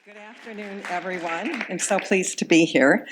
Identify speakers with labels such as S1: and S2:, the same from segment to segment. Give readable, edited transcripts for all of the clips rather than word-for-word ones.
S1: Good afternoon, everyone. I'm so pleased to be here.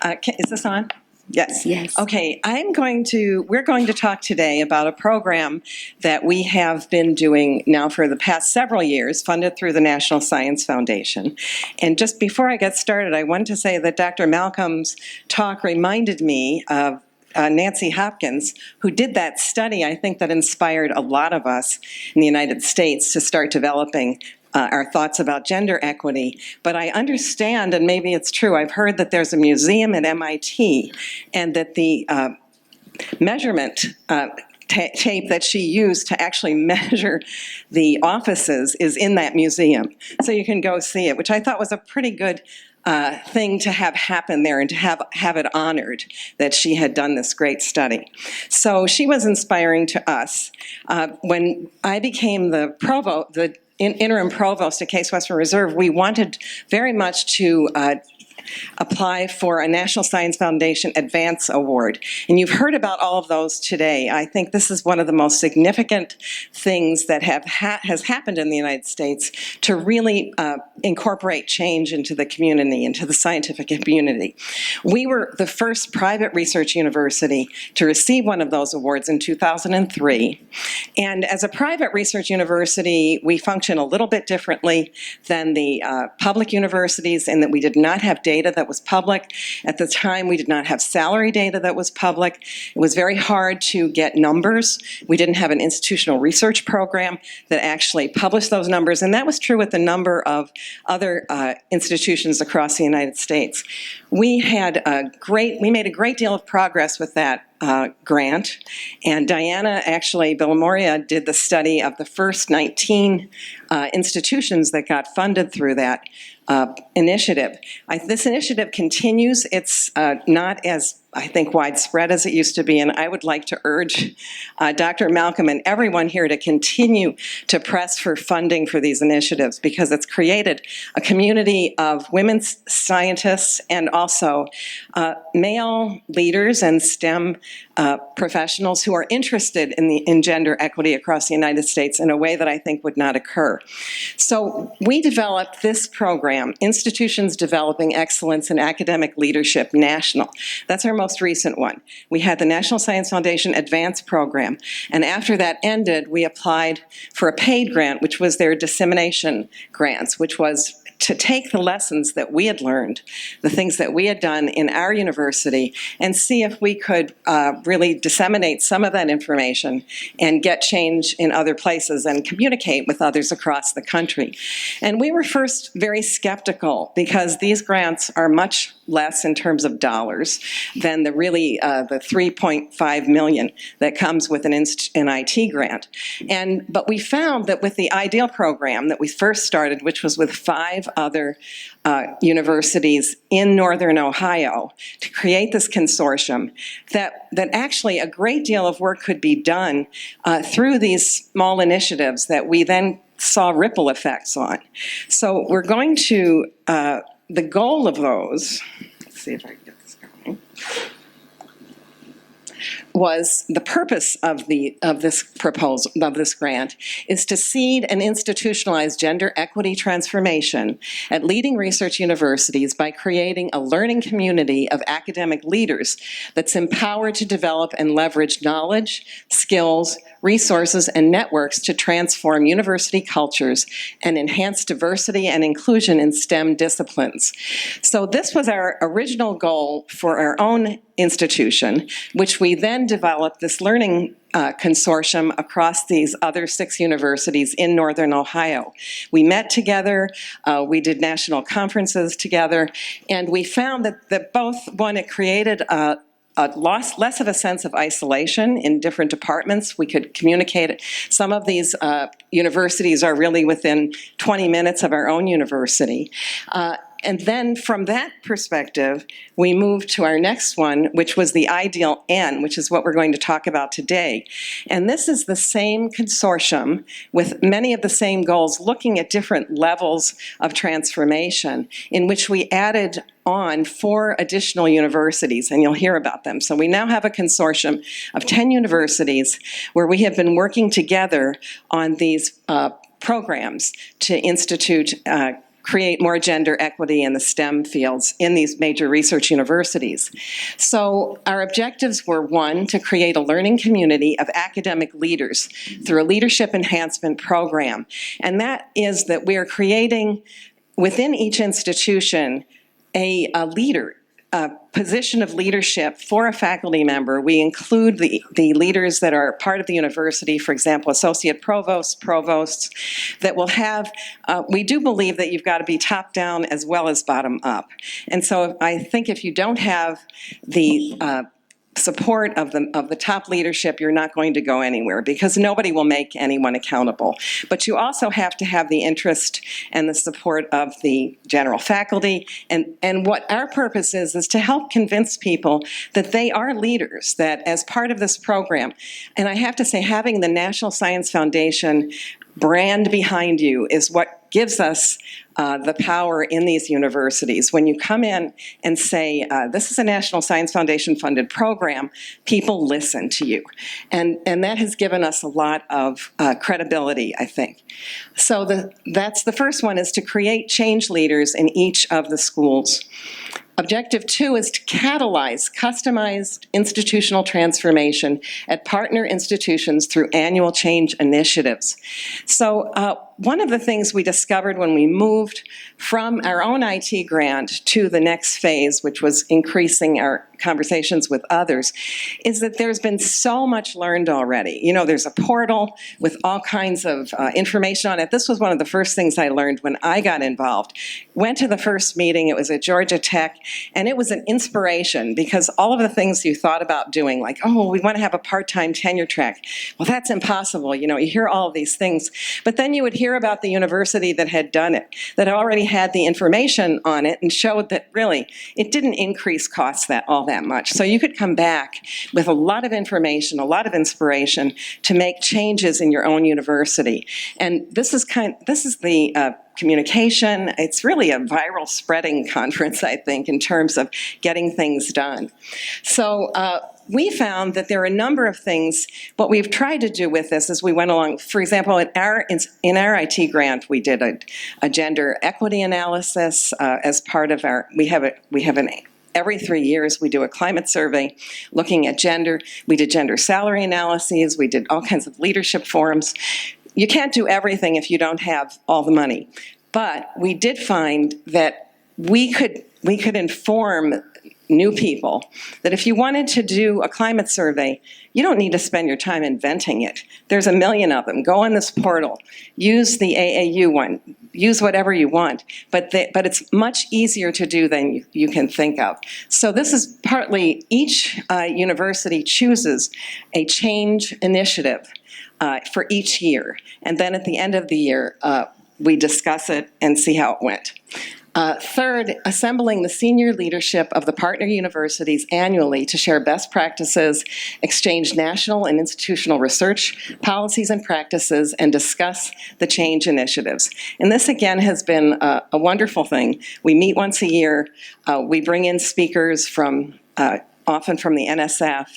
S1: Is this on? Yes.
S2: Yes.
S1: Okay, we're going to talk today about a program that we have been doing now for the past several years, funded through the National Science Foundation. And just before I get started, I wanted to say that Dr. Malcolm's talk reminded me of Nancy Hopkins, who did that study, I think, that inspired a lot of us in the United States to start developing our thoughts about gender equity. But I understand, and maybe it's true, I've heard that there's a museum at MIT, and that the measurement tape that she used to actually measure the offices is in that museum. So you can go see it, which I thought was a pretty good thing to have happen there and to have it honored that she had done this great study. So she was inspiring to us. When I became the provost, the interim provost at Case Western Reserve, we wanted very much to apply for a National Science Foundation Advance Award. And you've heard about all of those today. I think this is one of the most significant things that has happened in the United States to really incorporate change into the community, into the scientific community. We were the first private research university to receive one of those awards in 2003. And as a private research university, we function a little bit differently than the public universities in that we did not have data that was public. At the time, we did not have salary data that was public. It was very hard to get numbers. We didn't have an institutional research program that actually published those numbers, and that was true with a number of other institutions across the United States. We made a great deal of progress with that grant, and Diana, actually, Bilmoria, did the study of the first 19 institutions that got funded through that initiative. This initiative continues. It's not as, I think, widespread as it used to be, and I would like to urge Dr. Malcolm and everyone here to continue to press for funding for these initiatives, because it's created a community of women scientists and also male leaders and STEM professionals who are interested in gender equity across the United States in a way that I think would not occur. So we developed this program, Institutions Developing Excellence in Academic Leadership National. That's our most recent one. We had the National Science Foundation Advance Program, and after that ended, we applied for a paid grant, which was their dissemination grants, which was to take the lessons that we had learned, the things that we had done in our university, and see if we could really disseminate some of that information and get change in other places and communicate with others across the country. And we were first very skeptical, because these grants are much less in terms of dollars than the 3.5 million that comes with an IT grant. But we found that with the IDEAL program that we first started, which was with 5 other universities in northern Ohio, to create this consortium, that actually a great deal of work could be done through these small initiatives that we then saw ripple effects on. So we're going to, the goal of those, let's see if I can get this going, was the purpose of this proposal, of this grant, is to seed and institutionalize gender equity transformation at leading research universities by creating a learning community of academic leaders that's empowered to develop and leverage knowledge, skills, resources, and networks to transform university cultures and enhance diversity and inclusion in STEM disciplines. So this was our original goal for our own institution, which we then developed this learning consortium across these other 6 universities in northern Ohio. We met together, we did national conferences together, and we found that both, one, it created less of a sense of isolation in different departments. We could communicate. Some of these universities are really within 20 minutes of our own university. And then from that perspective, we moved to our next one, which was the Ideal N, which is what we're going to talk about today. And this is the same consortium with many of the same goals, looking at different levels of transformation, in which we added on 4 additional universities, and you'll hear about them. So we now have a consortium of 10 universities where we have been working together on these programs to institute create more gender equity in the STEM fields in these major research universities. So our objectives were, one, to create a learning community of academic leaders through a leadership enhancement program. And that is that we are creating within each institution a leader, a position of leadership for a faculty member. We include the leaders that are part of the university, for example, associate provosts, provosts, that will have, we do believe that you've got to be top down as well as bottom up. And so I think if you don't have the support of the top leadership, you're not going to go anywhere, because nobody will make anyone accountable. But you also have to have the interest and the support of the general faculty. And what our purpose is to help convince people that they are leaders, that as part of this program, and I have to say, having the National Science Foundation brand behind you is what gives us the power in these universities. When you come in and say, this is a National Science Foundation funded program, people listen to you. And that has given us a lot of credibility, I think. So that's the first one, is to create change leaders in each of the schools. Objective 2 is to catalyze customized institutional transformation at partner institutions through annual change initiatives. So one of the things we discovered when we moved from our own IT grant to the next phase, which was increasing our conversations with others, is that there's been so much learned already. You know, there's a portal with all kinds of information on it. This was one of the first things I learned when I got involved. Went to the first meeting, it was at Georgia Tech, and it was an inspiration, because all of the things you thought about doing, like, oh, we want to have a part-time tenure track. Well, that's impossible. You know, you hear all of these things. But then you would hear about the university that had done it, that already had the information on it and showed that really it didn't increase costs all that much. So you could come back with a lot of information, a lot of inspiration to make changes in your own university. And this is the communication. It's really a viral spreading conference, I think, in terms of getting things done. So we found that there are a number of things. What we've tried to do with this as we went along, for example, in our IT grant, we did a gender equity analysis as part of our, every 3 years, we do a climate survey looking at gender. We did gender salary analyses. We did all kinds of leadership forums. You can't do everything if you don't have all the money. But we did find that we could inform new people that if you wanted to do a climate survey, you don't need to spend your time inventing it. There's a million of them. Go on this portal. Use the AAU one. Use whatever you want. But it's much easier to do than you can think of. So this is partly each university chooses a change initiative for each year. And then at the end of the year, we discuss it and see how it went. Third, assembling the senior leadership of the partner universities annually to share best practices, exchange national and institutional research, policies and practices, and discuss the change initiatives. And this, again, has been a wonderful thing. We meet once a year. We bring in speakers from, often from the NSF.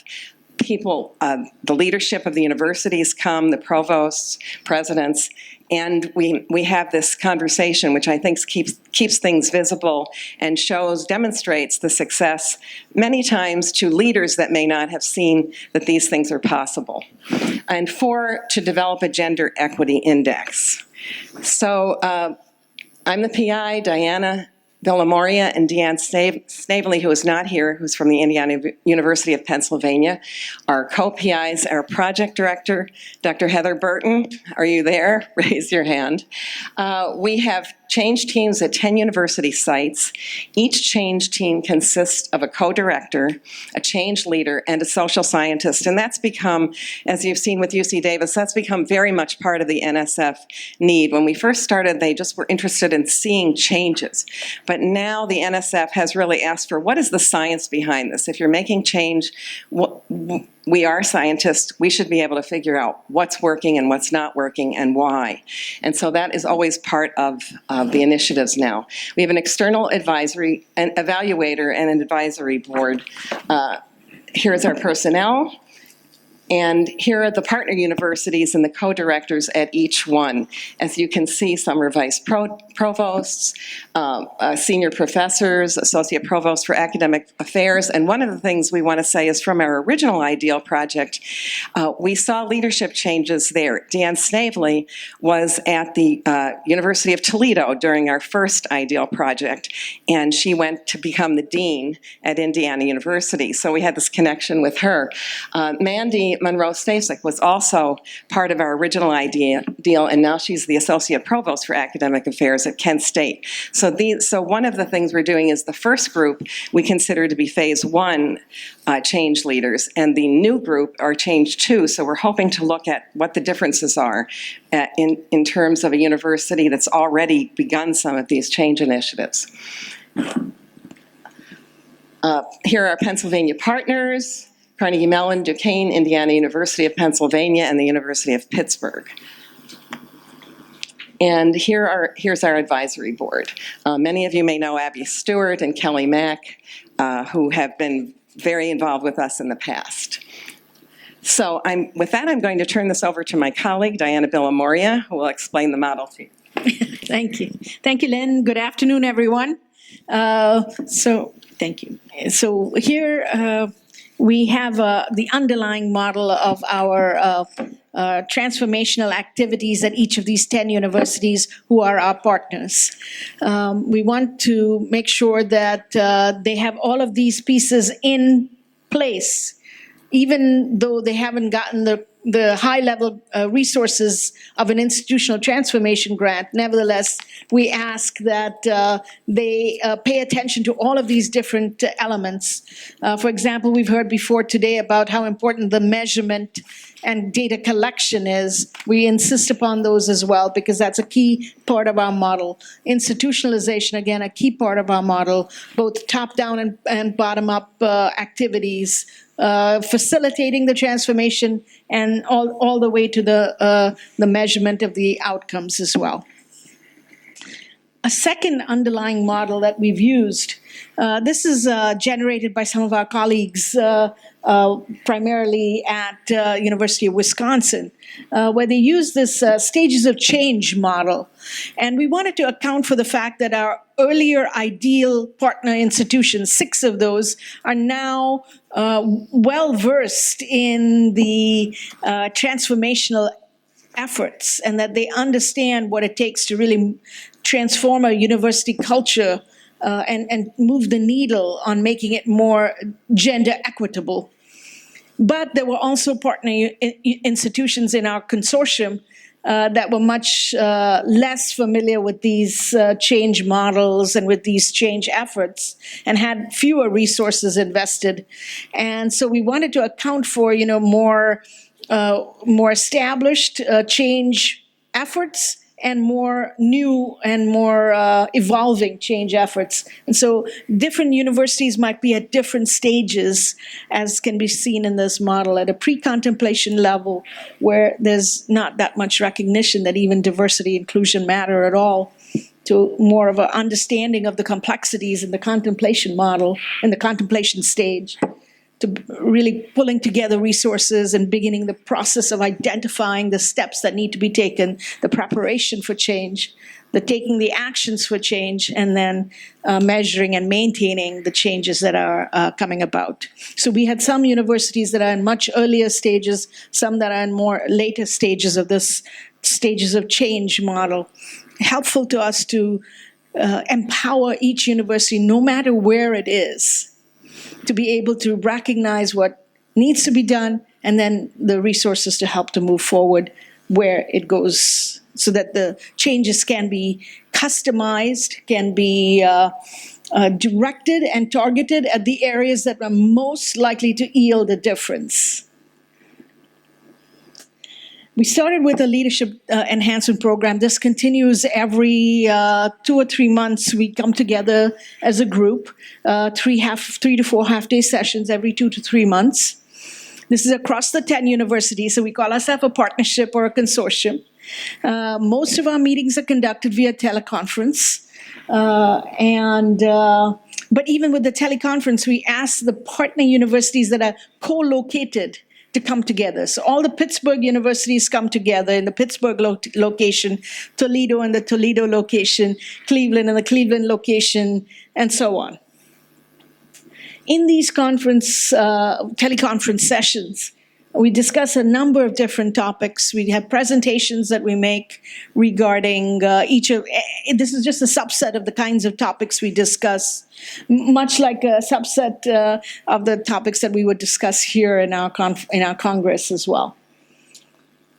S1: People, the leadership of the universities come, the provosts, presidents, and we have this conversation, which I think keeps things visible and demonstrates the success many times to leaders that may not have seen that these things are possible. And 4, to develop a gender equity index. So I'm the PI, Diana Bilmoria, and Deanne Snavely, who is not here, who's from the Indiana University of Pennsylvania. Our co-PIs, our project director, Dr. Heather Burton. Are you there? Raise your hand. We have change teams at 10 university sites. Each change team consists of a co-director, a change leader, and a social scientist. And that's become, as you've seen with UC Davis, that's become very much part of the NSF need. When we first started, they just were interested in seeing changes. But now the NSF has really asked for, what is the science behind this? If you're making change, we are scientists. We should be able to figure out what's working and what's not working and why. And so that is always part of the initiatives now. We have an external advisory, an evaluator, and an advisory board. Here's our personnel. And here are the partner universities and the co-directors at each one. As you can see, some are vice provosts, senior professors, associate provosts for academic affairs. And one of the things we want to say is from our original IDEAL project, we saw leadership changes there. Dan Snavely was at the University of Toledo during our first IDEAL project, and she went to become the dean at Indiana University. So we had this connection with her. Mandy Monroe-Stasek was also part of our original IDEAL, and now she's the associate provost for academic affairs at Kent State. So one of the things we're doing is the first group we consider to be phase one change leaders, and the new group are change two. So we're hoping to look at what the differences are in terms of a university that's already begun some of these change initiatives. Here are our Pennsylvania partners: Carnegie Mellon, Duquesne, Indiana University of Pennsylvania, and the University of Pittsburgh. And here's our advisory board. Many of you may know Abby Stewart and Kelly Mack, who have been very involved with us in the past. So with that, I'm going to turn this over to my colleague, Diana Bilmoria, who will explain the model to you.
S2: Thank you. Thank you, Lynn. Good afternoon, everyone. Thank you. So here we have the underlying model of our transformational activities at each of these 10 universities who are our partners. We want to make sure that they have all of these pieces in place, even though they haven't gotten the high-level resources of an institutional transformation grant. Nevertheless, we ask that they pay attention to all of these different elements. For example, we've heard before today about how important the measurement and data collection is. We insist upon those as well, because that's a key part of our model. Institutionalization, again, a key part of our model, both top-down and bottom-up activities, facilitating the transformation, and all the way to the measurement of the outcomes as well. A second underlying model that we've used, this is generated by some of our colleagues, primarily at University of Wisconsin, where they use this stages of change model. And we wanted to account for the fact that our earlier IDEAL partner institutions, 6 of those, are now well-versed in the transformational efforts, and that they understand what it takes to really transform a university culture and move the needle on making it more gender equitable. But there were also partner institutions in our consortium that were much less familiar with these change models and with these change efforts, and had fewer resources invested. And so we wanted to account for, more established change efforts, and more new and more evolving change efforts. And so different universities might be at different stages, as can be seen in this model, at a pre-contemplation level, where there's not that much recognition that even diversity inclusion matter at all, to more of an understanding of the complexities in the contemplation model, in the contemplation stage, to really pulling together resources and beginning the process of identifying the steps that need to be taken, the preparation for change, the taking the actions for change, and then measuring and maintaining the changes that are coming about. So we had some universities that are in much earlier stages, some that are in more later stages of this stages of change model. Helpful to us to empower each university, no matter where it is, to be able to recognize what needs to be done, and then the resources to help to move forward where it goes, so that the changes can be customized, can be directed and targeted at the areas that are most likely to yield a difference. We started with a leadership enhancement program. This continues every 2 or 3 months. We come together as a group, 3 to 4 half-day sessions every 2 to 3 months. This is across the 10 universities, so we call ourselves a partnership or a consortium. Most of our meetings are conducted via teleconference. But even with the teleconference, we ask the partner universities that are co-located to come together. So all the Pittsburgh universities come together in the Pittsburgh location, Toledo in the Toledo location, Cleveland in the Cleveland location, and so on. In these teleconference sessions, we discuss a number of different topics. We have presentations that we make regarding this is just a subset of the kinds of topics we discuss, much like a subset of the topics that we would discuss here in our Congress as well.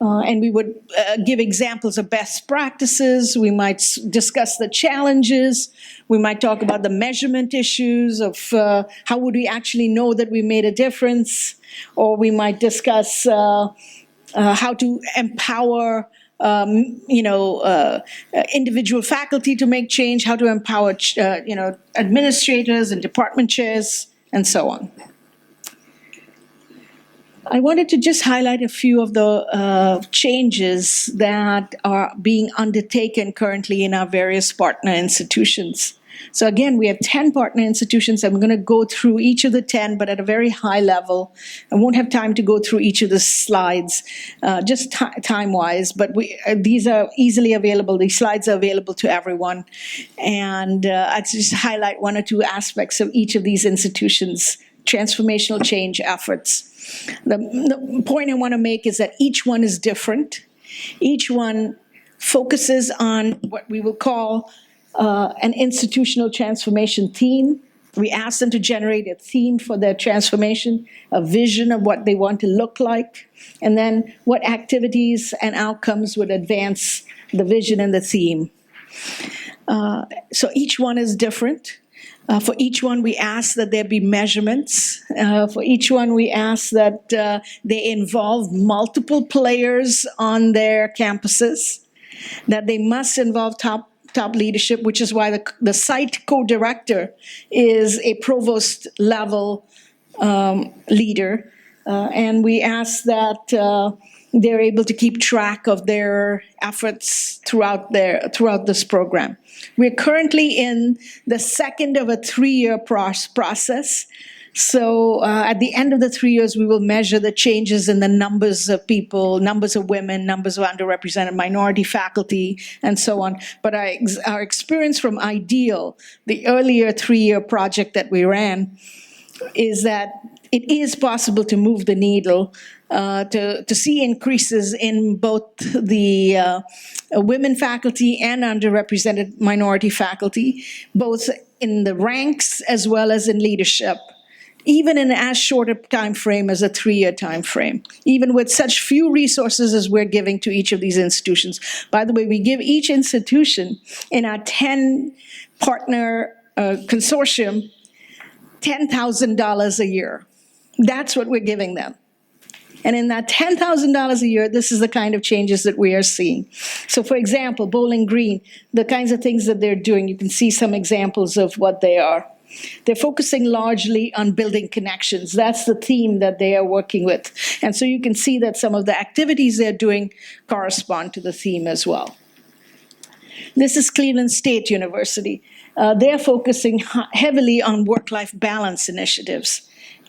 S2: And we would give examples of best practices. We might discuss the challenges. We might talk about the measurement issues of how would we actually know that we made a difference. Or we might discuss how to empower individual faculty to make change, how to empower administrators and department chairs, and so on. I wanted to just highlight a few of the changes that are being undertaken currently in our various partner institutions. So again, we have 10 partner institutions. I'm going to go through each of the 10, but at a very high level. I won't have time to go through each of the slides, just time-wise, but these are easily available. These slides are available to everyone. And I just highlight one or two aspects of each of these institutions' transformational change efforts. The point I want to make is that each one is different. Each one focuses on what we will call an institutional transformation theme. We ask them to generate a theme for their transformation, a vision of what they want to look like, and then what activities and outcomes would advance the vision and the theme. So each one is different. For each one, we ask that there be measurements. For each one, we ask that they involve multiple players on their campuses, that they must involve top leadership, which is why the site co-director is a provost level leader. And we ask that they're able to keep track of their efforts throughout this program. We're currently in the second of a 3-year process. So at the end of the 3 years, we will measure the changes in the numbers of people, numbers of women, numbers of underrepresented minority faculty, and so on. But our experience from IDEAL, the earlier 3-year project that we ran, is that it is possible to move the needle, to see increases in both the women faculty and underrepresented minority faculty, both in the ranks as well as in leadership, even in as short a time frame as a 3-year time frame, even with such few resources as we're giving to each of these institutions. By the way, we give each institution in our 10 partner consortium $10,000 a year. That's what we're giving them. And in that $10,000 a year, this is the kind of changes that we are seeing. So for example, Bowling Green, the kinds of things that they're doing, you can see some examples of what they are. They're focusing largely on building connections. That's the theme that they are working with. And so you can see that some of the activities they're doing correspond to the theme as well. This is Cleveland State University. They're focusing heavily on work-life balance initiatives.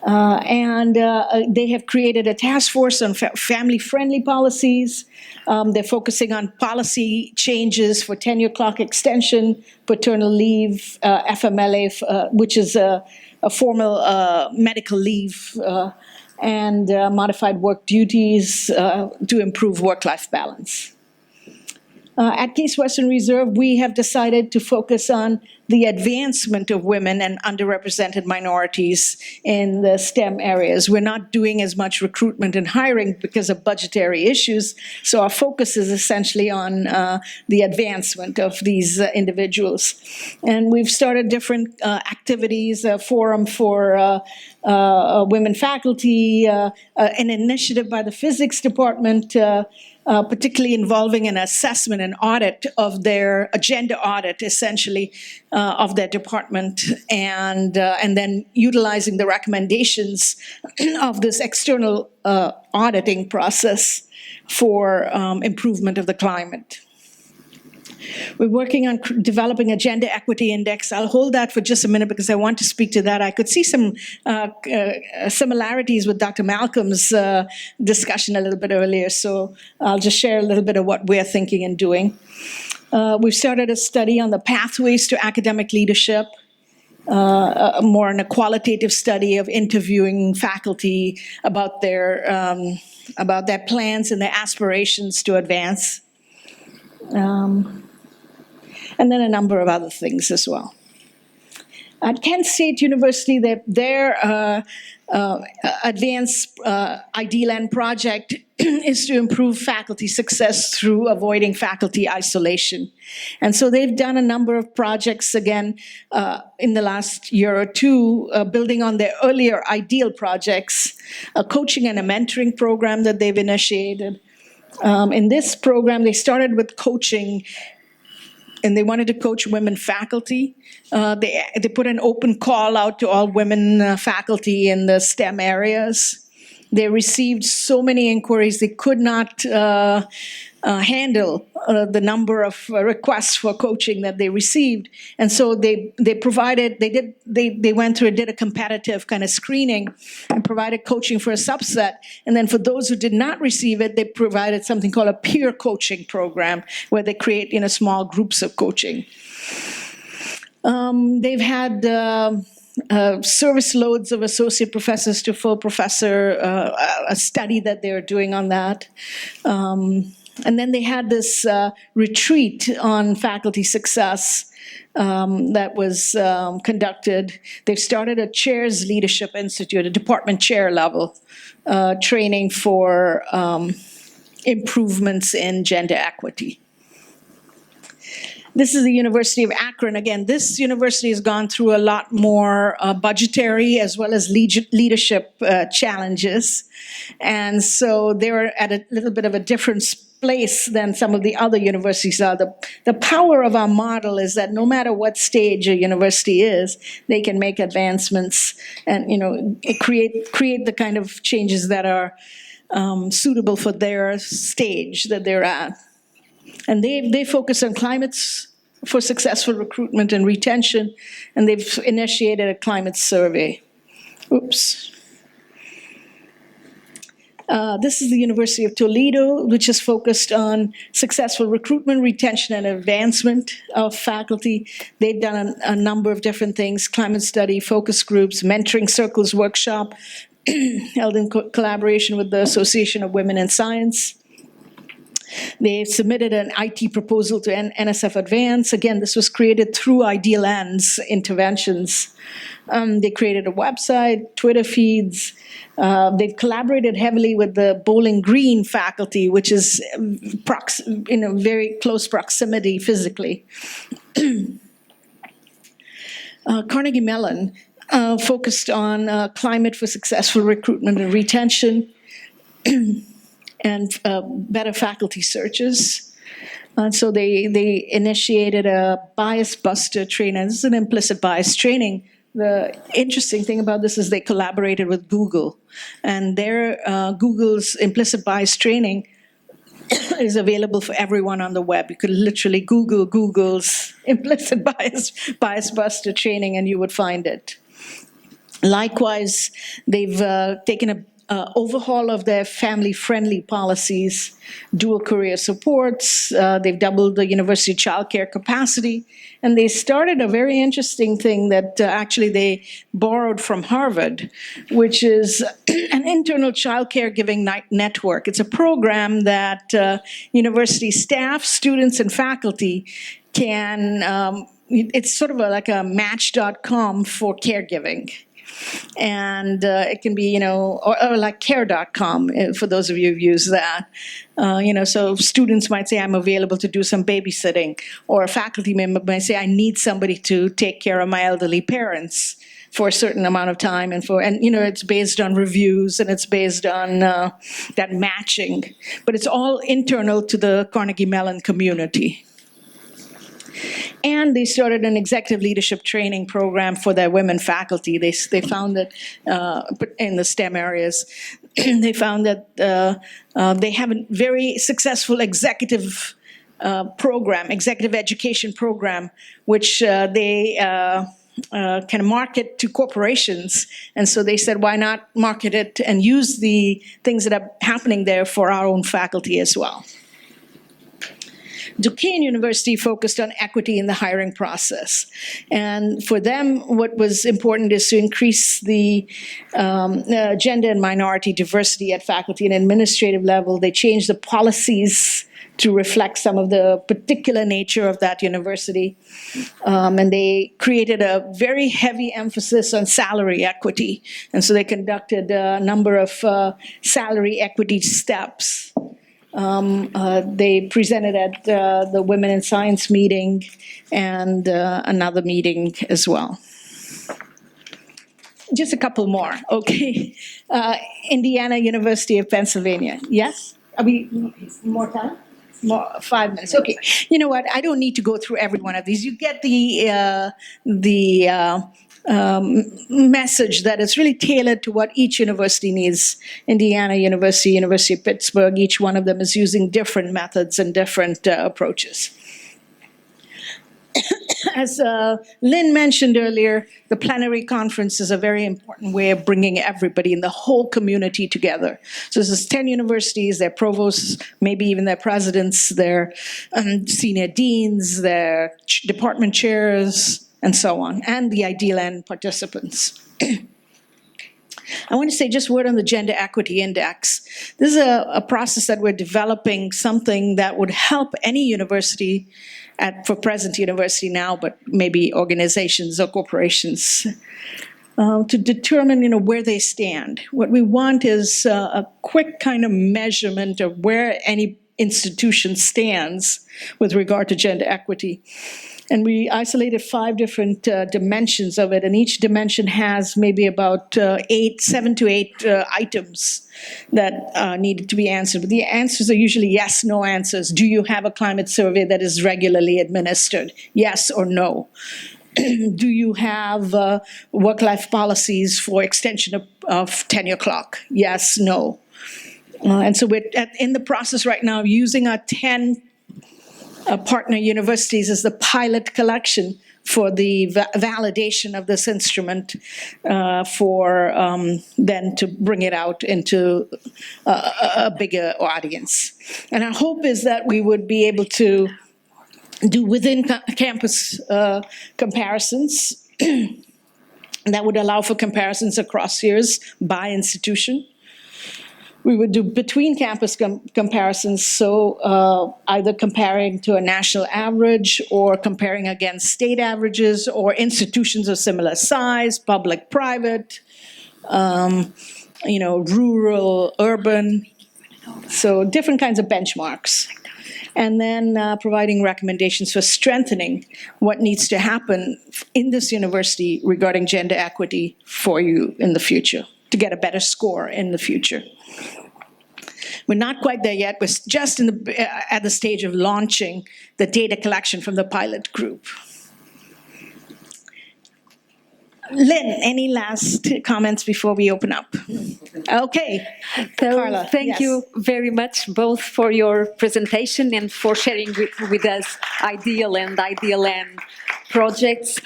S2: They have created a task force on family-friendly policies. They're focusing on policy changes for tenure clock extension, paternal leave, FMLA, which is a formal medical leave, and modified work duties to improve work-life balance. At Case Western Reserve, we have decided to focus on the advancement of women and underrepresented minorities in the STEM areas. We're not doing as much recruitment and hiring because of budgetary issues, so our focus is essentially on the advancement of these individuals. And we've started different activities, a forum for women faculty, an initiative by the physics department, particularly involving an assessment and audit of their agenda audit, essentially, of their department, and then utilizing the recommendations of this external auditing process for improvement of the climate. We're working on developing a gender equity index. I'll hold that for just a minute because I want to speak to that. I could see some similarities with Dr. Malcolm's discussion a little bit earlier, so I'll just share a little bit of what we're thinking and doing. We've started a study on the pathways to academic leadership, more in a qualitative study of interviewing faculty about their plans and their aspirations to advance. And then a number of other things as well. At Kent State University, their advanced IDLAN project is to improve faculty success through avoiding faculty isolation. And so they've done a number of projects, again, in the last year or two, building on their earlier IDEAL projects, a coaching and a mentoring program that they've initiated. In this program, they started with coaching, and they wanted to coach women faculty. They put an open call out to all women faculty in the STEM areas. They received so many inquiries, they could not handle the number of requests for coaching that they received. And so they went through and did a competitive kind of screening and provided coaching for a subset. And then for those who did not receive it, they provided something called a peer coaching program where they create small groups of coaching. They've had service loads of associate professors to full professor, a study that they're doing on that. And then they had this retreat on faculty success that was conducted. They've started a Chairs Leadership Institute, a department chair level training for improvements in gender equity. This is the University of Akron. Again, this university has gone through a lot more budgetary as well as leadership challenges. And so they're at a little bit of a different place than some of the other universities are. The power of our model is that no matter what stage a university is, they can make advancements and create the kind of changes that are suitable for their stage that they're at. And they focus on climates for successful recruitment and retention, and they've initiated a climate survey. Oops. This is the University of Toledo, which is focused on successful recruitment, retention, and advancement of faculty. They've done a number of different things: climate study, focus groups, mentoring circles workshop, held in collaboration with the Association of Women in Science. They submitted an IT proposal to NSF Advance. Again, this was created through IDLAN's interventions. They created a website, Twitter feeds. They've collaborated heavily with the Bowling Green faculty, which is in a very close proximity physically. Carnegie Mellon focused on climate for successful recruitment and retention. And better faculty searches. So they initiated a bias buster training. This is an implicit bias training. The interesting thing about this is they collaborated with Google. And their Google's implicit bias training is available for everyone on the web. You could literally Google Google's implicit bias buster training and you would find it. Likewise, they've taken a overhaul of their family-friendly policies, dual career supports. They've doubled the university childcare capacity. And they started a very interesting thing that actually they borrowed from Harvard, which is an internal childcare giving network. It's a program that university staff, students, and faculty can, it's sort of like a Match.com for caregiving. And it can be, or like care.com, for those of you who've used that. So students might say, I'm available to do some babysitting, or a faculty member might say, I need somebody to take care of my elderly parents for a certain amount of time, and it's based on reviews, and it's based on that matching. But it's all internal to the Carnegie Mellon community. And they started an executive leadership training program for their women faculty. They found that in the STEM areas, they found that they have a very successful executive program, executive education program, which they can market to corporations. And so they said, why not market it and use the things that are happening there for our own faculty as well. Duquesne University focused on equity in the hiring process. And for them, what was important is to increase the gender and minority diversity at faculty and administrative level. They changed the policies to reflect some of the particular nature of that university. And they created a very heavy emphasis on salary equity. And so they conducted a number of salary equity steps. They presented at the Women in Science meeting and another meeting as well. Just a couple more, okay. Indiana University of Pennsylvania, yes? Are we, more time? More, 5 minutes, okay. You know what, I don't need to go through every one of these. You get the message that is really tailored to what each university needs. Indiana University, University of Pittsburgh, each one of them is using different methods and different approaches. As Lynn mentioned earlier, the plenary conference is a very important way of bringing everybody in the whole community together. So this is 10 universities, their provosts, maybe even their presidents, their senior deans, their department chairs, and so on, and the Ideal End participants. I want to say just a word on the Gender Equity Index. This is a process that we're developing, something that would help any university, for present university now, but maybe organizations or corporations, to determine, where they stand. What we want is a quick kind of measurement of where any institution stands with regard to gender equity. And we isolated 5 different dimensions of it, and each dimension has maybe about 7 to 8 items that needed to be answered. But the answers are usually yes, no answers. Do you have a climate survey that is regularly administered? Yes or no. Do you have work-life policies for extension of tenure clock? Yes, no. And so we're in the process right now of using our 10 partner universities as the pilot collection for the validation of this instrument for then to bring it out into a bigger audience. And our hope is that we would be able to do within campus comparisons that would allow for comparisons across years by institution. We would do between campus comparisons, so either comparing to a national average or comparing against state averages or institutions of similar size, public, private, rural, urban, so different kinds of benchmarks. And then providing recommendations for strengthening what needs to happen in this university regarding gender equity for you in the future, to get a better score in the future. We're not quite there yet. We're just at the stage of launching the data collection from the pilot group. Lynn, any last comments before we open up? Okay.
S3: So
S2: Carla,
S3: thank you very much both for your presentation and for sharing with us Ideal and Ideal End projects.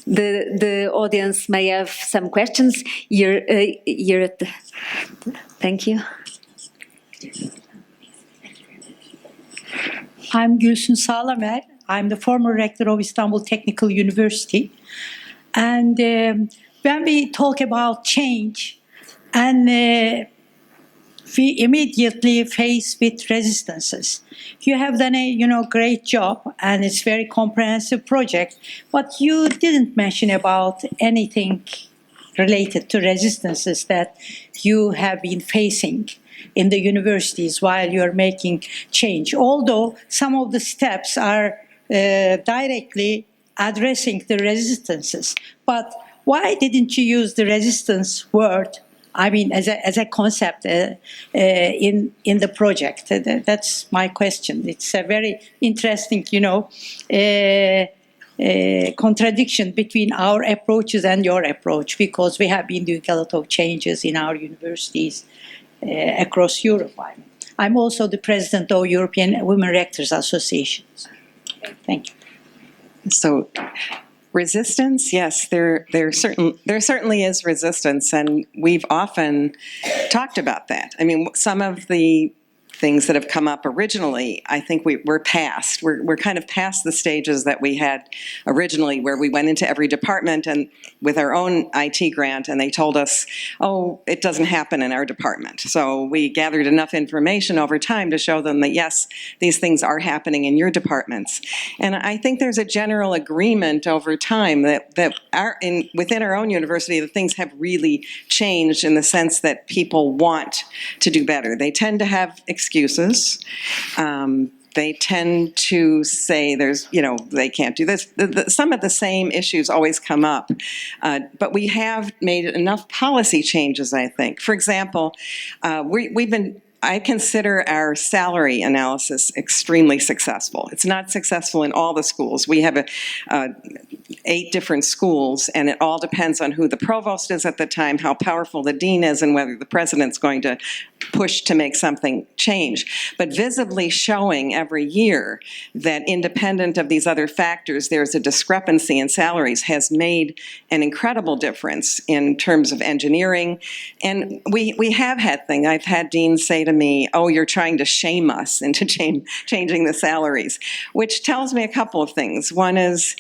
S3: The audience may have some questions. Thank you.
S4: I'm Gülsün Sağlamer. I'm the former rector of Istanbul Technical University. And when we talk about change, and we immediately face with resistances. You have done a great job, and it's a very comprehensive project, but you didn't mention about anything related to resistances that you have been facing in the universities while you're making change. Although some of the steps are directly addressing the resistances, but why didn't you use the resistance word? I mean, as a concept in the project. That's my question. It's a very interesting, contradiction between our approaches and your approach, because we have been doing a lot of changes in our universities across Europe. I'm also the president of European Women Rectors Association. Thank you.
S1: So resistance, yes, there certainly is resistance, and we've often talked about that. I mean, some of the things that have come up originally, I think we're past. We're kind of past the stages that we had originally, where we went into every department and with our own IT grant, and they told us, oh, it doesn't happen in our department. So we gathered enough information over time to show them that, yes, these things are happening in your departments. And I think there's a general agreement over time that within our own university, that things have really changed in the sense that people want to do better. They tend to have excuses. They tend to say they can't do this. Some of the same issues always come up. But we have made enough policy changes, I think. For example, I consider our salary analysis extremely successful. It's not successful in all the schools. We have 8 different schools, and it all depends on who the provost is at the time, how powerful the dean is, and whether the president's going to push to make something change. But visibly showing every year that independent of these other factors, there's a discrepancy in salaries has made an incredible difference in terms of engineering. And we have had things. I've had deans say to me, oh, you're trying to shame us into changing the salaries, which tells me a couple of things. One is,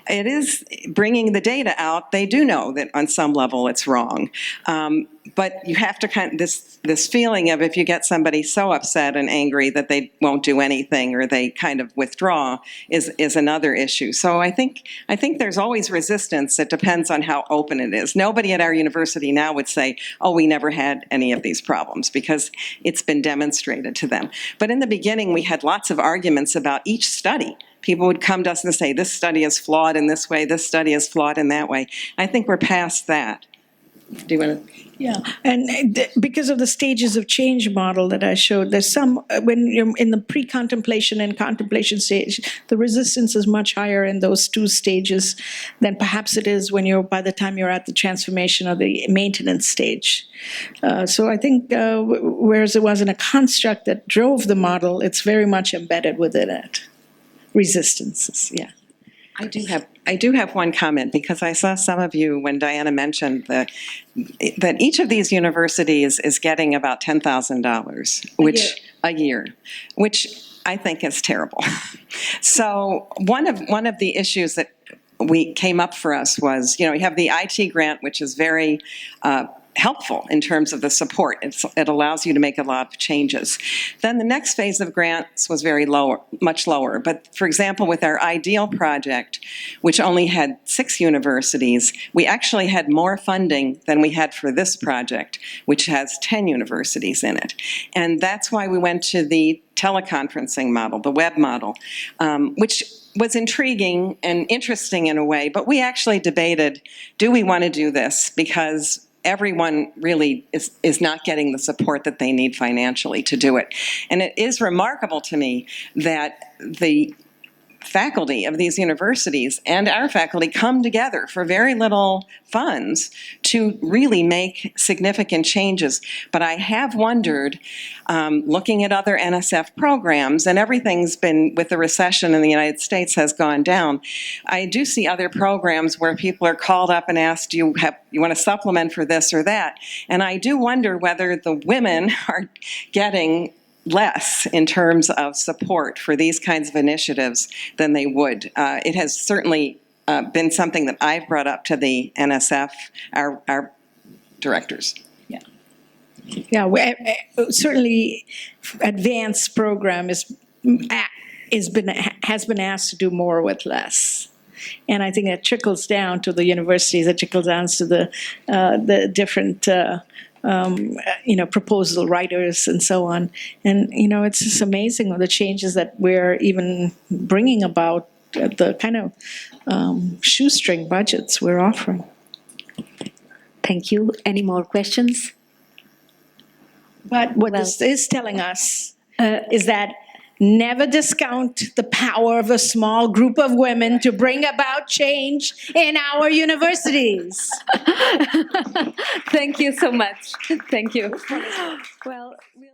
S1: it is bringing the data out. They do know that on some level it's wrong. But you have to this feeling of, if you get somebody so upset and angry that they won't do anything or they kind of withdraw is another issue. So I think there's always resistance. It depends on how open it is. Nobody at our university now would say, oh, we never had any of these problems, because it's been demonstrated to them. But in the beginning, we had lots of arguments about each study. People would come to us and say, this study is flawed in this way, this study is flawed in that way. I think we're past that. Do you want to?
S2: Yeah, and because of the stages of change model that I showed, there's some, when you're in the pre-contemplation and contemplation stage, the resistance is much higher in those 2 stages than perhaps it is when by the time you're at the transformation or the maintenance stage. So I think whereas it wasn't a construct that drove the model, it's very much embedded within it. Resistances, yeah.
S1: I do have one comment, because I saw some of you when Diana mentioned that each of these universities is getting about $10,000 a year, which I think is terrible. So one of the issues that came up for us was, you have the IT grant, which is very helpful in terms of the support. It allows you to make a lot of changes. Then the next phase of grants was much lower. But for example, with our IDEAL project, which only had 6 universities, we actually had more funding than we had for this project, which has 10 universities in it. And that's why we went to the teleconferencing model, the web model, which was intriguing and interesting in a way. But we actually debated, do we want to do this? Because everyone really is not getting the support that they need financially to do it. And it is remarkable to me that the faculty of these universities and our faculty come together for very little funds to really make significant changes. But I have wondered, looking at other NSF programs, and everything's been, with the recession in the United States, has gone down. I do see other programs where people are called up and asked, you want to supplement for this or that? And I do wonder whether the women are getting less in terms of support for these kinds of initiatives than they would. It has certainly been something that I've brought up to the NSF, our directors.
S2: Yeah, certainly advanced program has been asked to do more with less. And I think that trickles down to the universities, it trickles down to the different proposal writers and so on. And, it's just amazing the changes that we're even bringing about, the kind of shoestring budgets we're offering.
S3: Thank you. Any more questions?
S2: But what this is telling us is that never discount the power of a small group of women to bring about change in our universities.
S3: Thank you so much. Thank you. Well, we'll